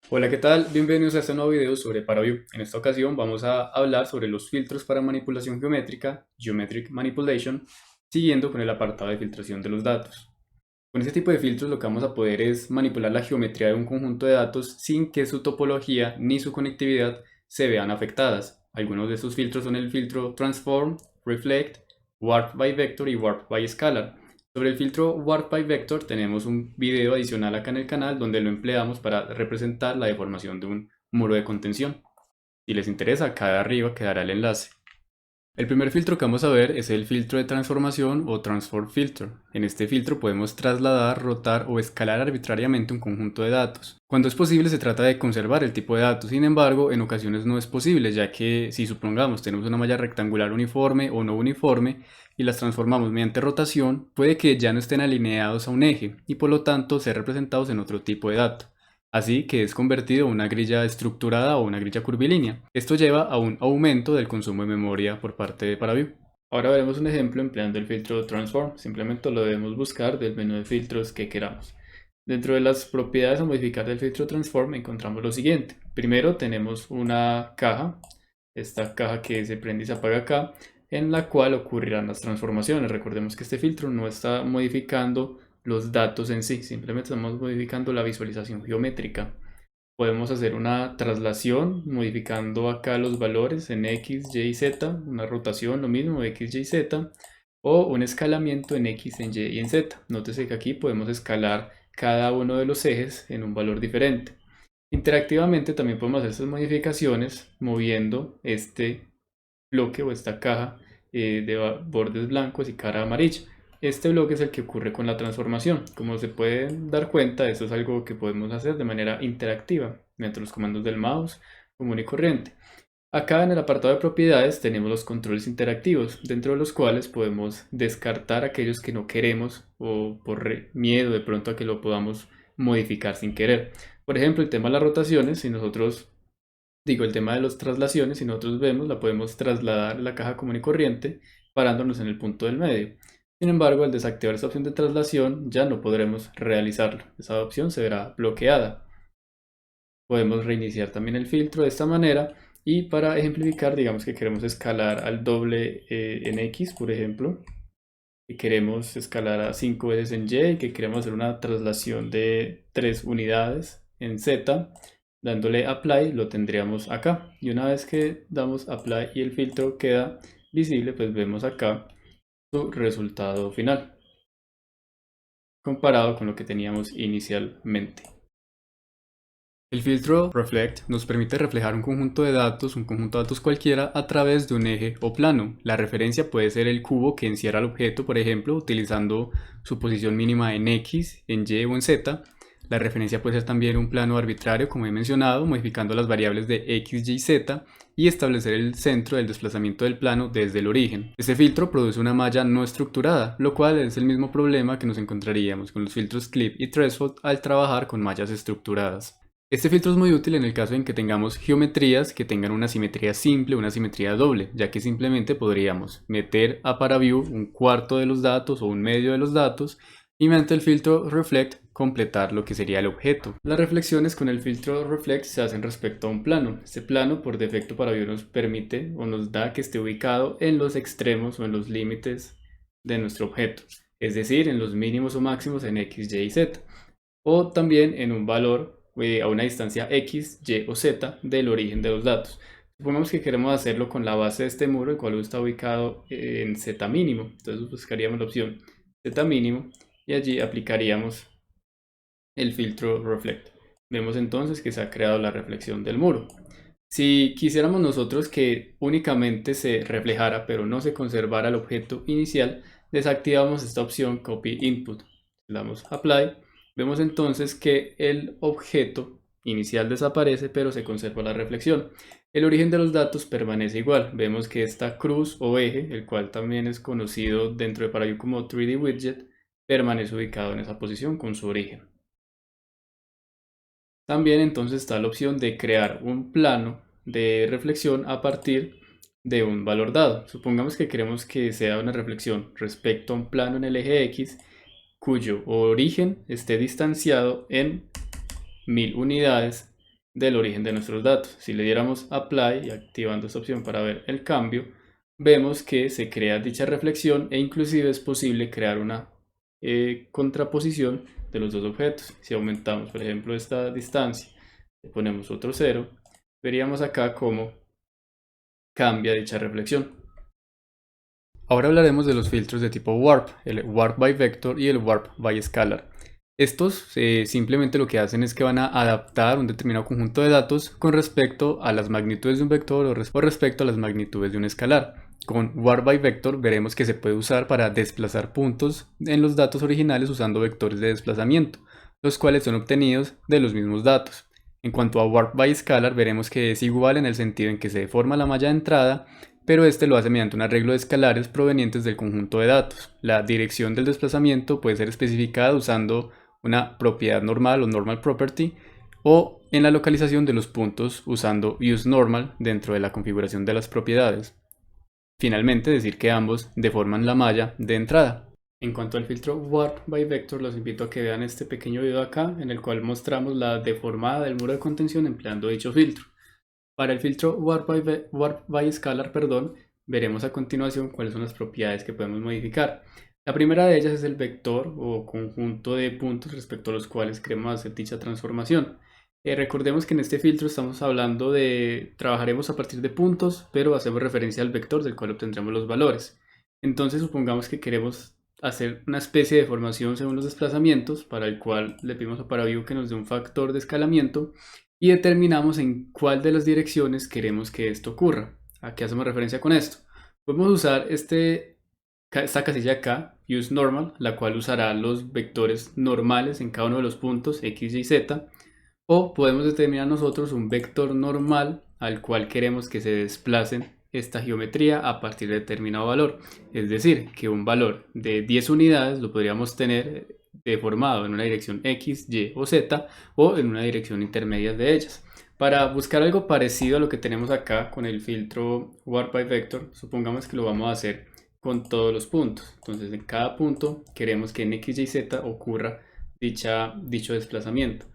Hola, ¿qué tal? Bienvenidos a este nuevo video sobre ParaView. En esta ocasión vamos a hablar sobre los filtros para manipulación geométrica, Geometric Manipulation, siguiendo con el apartado de filtración de los datos. Con este tipo de filtros lo que vamos a poder es manipular la geometría de un conjunto de datos sin que su topología ni su conectividad se vean afectadas. Algunos de estos filtros son el filtro Transform, Reflect, Warp by Vector y Warp by Scalar. Sobre el filtro Warp by Vector tenemos un video adicional acá en el canal donde lo empleamos para representar la deformación de un muro de contención. Si les interesa, acá arriba quedará el enlace. El primer filtro que vamos a ver es el filtro de transformación o Transform Filter. En este filtro podemos trasladar, rotar o escalar arbitrariamente un conjunto de datos. Cuando es posible se trata de conservar el tipo de datos, sin embargo en ocasiones no es posible, ya que si supongamos tenemos una malla rectangular uniforme o no uniforme y las transformamos mediante rotación, puede que ya no estén alineados a un eje y por lo tanto ser representados en otro tipo de dato. Así que es convertido en una grilla estructurada o una grilla curvilínea. Esto lleva a un aumento del consumo de memoria por parte de ParaView. Ahora veremos un ejemplo empleando el filtro Transform. Simplemente lo debemos buscar del menú de filtros que queramos. Dentro de las propiedades a modificar del filtro Transform encontramos lo siguiente. Primero tenemos una caja, esta caja que se prende y se apaga acá, en la cual ocurrirán las transformaciones. Recordemos que este filtro no está modificando los datos en sí, simplemente estamos modificando la visualización geométrica. Podemos hacer una traslación modificando acá los valores en X, Y y Z, una rotación, lo mismo, X, Y, Z, o un escalamiento en X, en Y y en Z. Nótese que aquí podemos escalar cada uno de los ejes en un valor diferente. Interactivamente también podemos hacer estas modificaciones moviendo este bloque o esta caja de bordes blancos y cara amarilla. Este bloque es el que ocurre con la transformación. Como se pueden dar cuenta, esto es algo que podemos hacer de manera interactiva mediante los comandos del mouse común y corriente. Acá en el apartado de propiedades tenemos los controles interactivos, dentro de los cuales podemos descartar aquellos que no queremos o por miedo de pronto a que lo podamos modificar sin querer. Por ejemplo, el tema de las rotaciones, si nosotros el tema de las traslaciones, si nosotros vemos, la podemos trasladar la caja común y corriente parándonos en el punto del medio. Sin embargo, al desactivar esta opción de traslación ya no podremos realizarlo. Esa opción se verá bloqueada. Podemos reiniciar también el filtro de esta manera y para ejemplificar, digamos que queremos escalar al doble en X, por ejemplo, que queremos escalar a 5 veces en Y y que queremos hacer una traslación de 3 unidades en Z, dándole Apply lo tendríamos acá. Y una vez que damos Apply y el filtro queda visible, pues vemos acá su resultado final, comparado con lo que teníamos inicialmente. El filtro Reflect nos permite reflejar un conjunto de datos, un conjunto de datos cualquiera, a través de un eje o plano. La referencia puede ser el cubo que encierra el objeto, por ejemplo, utilizando su posición mínima en X, en Y o en Z. La referencia puede ser también un plano arbitrario, como he mencionado, modificando las variables de X, Y, Z y establecer el centro del desplazamiento del plano desde el origen. Este filtro produce una malla no estructurada, lo cual es el mismo problema que nos encontraríamos con los filtros Clip y Threshold al trabajar con mallas estructuradas. Este filtro es muy útil en el caso en que tengamos geometrías que tengan una simetría simple o una simetría doble, ya que simplemente podríamos meter a ParaView un cuarto de los datos o un medio de los datos y mediante el filtro Reflect completar lo que sería el objeto. Las reflexiones con el filtro Reflect se hacen respecto a un plano. Este plano por defecto ParaView nos permite o nos da que esté ubicado en los extremos o en los límites de nuestro objeto, es decir, en los mínimos o máximos en X, Y y Z, o también en un valor a una distancia X, Y o Z del origen de los datos. Supongamos que queremos hacerlo con la base de este muro, el cual está ubicado en Z mínimo. Entonces buscaríamos la opción Z mínimo y allí aplicaríamos el filtro Reflect. Vemos entonces que se ha creado la reflexión del muro. Si quisiéramos nosotros que únicamente se reflejara pero no se conservara el objeto inicial, desactivamos esta opción Copy Input. Le damos Apply. Vemos entonces que el objeto inicial desaparece pero se conserva la reflexión. El origen de los datos permanece igual. Vemos que esta cruz o eje, el cual también es conocido dentro de ParaView como 3D Widget, permanece ubicado en esa posición con su origen. También entonces está la opción de crear un plano de reflexión a partir de un valor dado. Supongamos que queremos que sea una reflexión respecto a un plano en el eje X cuyo origen esté distanciado en 1000 unidades del origen de nuestros datos. Si le diéramos apply y activando esta opción para ver el cambio, vemos que se crea dicha reflexión e inclusive es posible crear una contraposición de los dos objetos. Si aumentamos, por ejemplo, esta distancia, le ponemos otro 0, veríamos acá cómo cambia dicha reflexión. Ahora hablaremos de los filtros de tipo Warp, el Warp by Vector y el Warp by Scalar. Estos simplemente lo que hacen es que van a adaptar un determinado conjunto de datos con respecto a las magnitudes de un vector o respecto a las magnitudes de un escalar. Con Warp by Vector veremos que se puede usar para desplazar puntos en los datos originales usando vectores de desplazamiento, los cuales son obtenidos de los mismos datos. En cuanto a Warp by Scalar veremos que es igual en el sentido en que se deforma la malla de entrada, pero este lo hace mediante un arreglo de escalares provenientes del conjunto de datos. La dirección del desplazamiento puede ser especificada usando una propiedad normal o normal property, o en la localización de los puntos usando useNormal dentro de la configuración de las propiedades. Finalmente, decir que ambos deforman la malla de entrada. En cuanto al filtro Warp by Vector, los invito a que vean este pequeño video acá, en el cual mostramos la deformada del muro de contención empleando dicho filtro. Para el filtro Warp by Scalar, veremos a continuación cuáles son las propiedades que podemos modificar. La primera de ellas es el vector o conjunto de puntos respecto a los cuales queremos hacer dicha transformación. Recordemos que en este filtro estamos hablando de trabajaremos a partir de puntos, pero hacemos referencia al vector del cual obtendremos los valores. Entonces supongamos que queremos hacer una especie de formación según los desplazamientos, para el cual le pedimos a ParaView que nos dé un factor de escalamiento y determinamos en cuál de las direcciones queremos que esto ocurra. ¿A qué hacemos referencia con esto? Podemos usar esta casilla acá, useNormal, la cual usará los vectores normales en cada uno de los puntos x, y, z, o podemos determinar nosotros un vector normal al cual queremos que se desplacen esta geometría a partir de determinado valor. Es decir, que un valor de 10 unidades lo podríamos tener deformado en una dirección x, y o z, o en una dirección intermedia de ellas. Para buscar algo parecido a lo que tenemos acá con el filtro Warp by Vector, supongamos que lo vamos a hacer con todos los puntos. Entonces en cada punto queremos que en x, y, z ocurra dicho desplazamiento.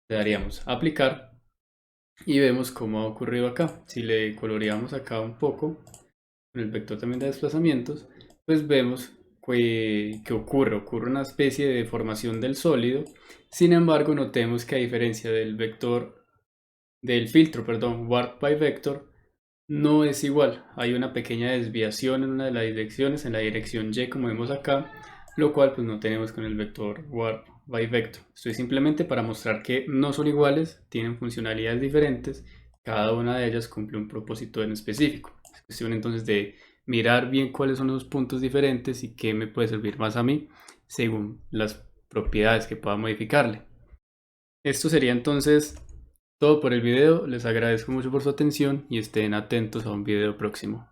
Le daríamos aplicar y vemos cómo ha ocurrido acá. Si le coloreamos acá un poco con el vector también de desplazamientos, pues vemos que ocurre una especie de deformación del sólido. Sin embargo, notemos que a diferencia del filtro, Warp by Vector, no es igual. Hay una pequeña desviación en una de las direcciones, en la dirección Y, como vemos acá, lo cual pues no tenemos con el vector Warp by Vector. Esto es simplemente para mostrar que no son iguales, tienen funcionalidades diferentes, cada una de ellas cumple un propósito en específico. Es cuestión entonces de mirar bien cuáles son los puntos diferentes y qué me puede servir más a mí según las propiedades que pueda modificarle. Esto sería entonces todo por el video. Les agradezco mucho por su atención y estén atentos a un video próximo.